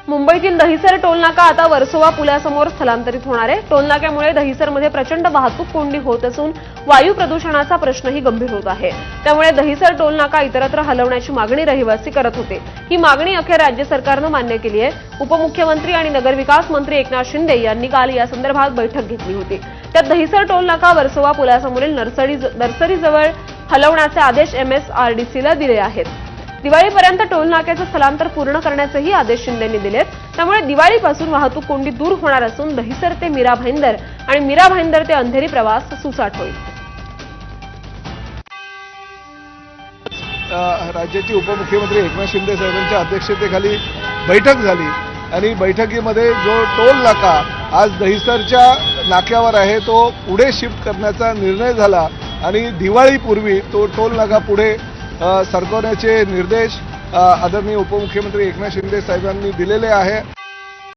मुंबईतील दहिसर टोलनाका आता वर्सोवा पुलासमोर स्थलांतरित होणार आहे। टोलनाक्यामुळे दहिसरमध्ये प्रचंड वाहतूक कोंडी होत असून वायू प्रदूषणाचा प्रश्नही गंभीर होत आहे। त्यामुळे दहिसर टोलनाका इतरत्र हलवण्याची मागणी रहिवासी करत होते। ही मागणी अखेर राज्य सरकारनं मान्य केली आहे। उपमुख्यमंत्री आणि नगरविकास मंत्री एकनाथ शिंदे यांनी काल या संदर्भात बैठक घेतली होती। त्यात दहिसर टोलनाका वर्सोवा पुलासमोरील नर्सरीजवळ हलवण्याचे आदेश MSRDCला दिले आहेत। दिवाळीपर्यंत टोलनाक्याचं स्थलांतर पूर्ण करण्याचेही आदेश शिंदेंनी दिलेत। त्यामुळे दिवाळीपासून वाहतूक कोंडी दूर होणार असून दहिसर ते मीरा भाईंदर आणि मीरा भाईंदर ते अंधेरी प्रवास सुसाट होईल। राज्याचे उपमुख्यमंत्री एकनाथ शिंदे साहेबांच्या अध्यक्षतेखाली बैठक झाली आणि बैठकीमध्ये जो टोल नाका आज दहिसरच्या नाक्यावर आहे तो पुढे शिफ्ट करण्याचा निर्णय झाला आणि दिवाळीपूर्वी तो टोल नाका पुढे सरकवण्याचे निर्देश आदरणीय उपमुख्यमंत्री एकनाथ शिंदे साहेबांनी दिलेले आहे।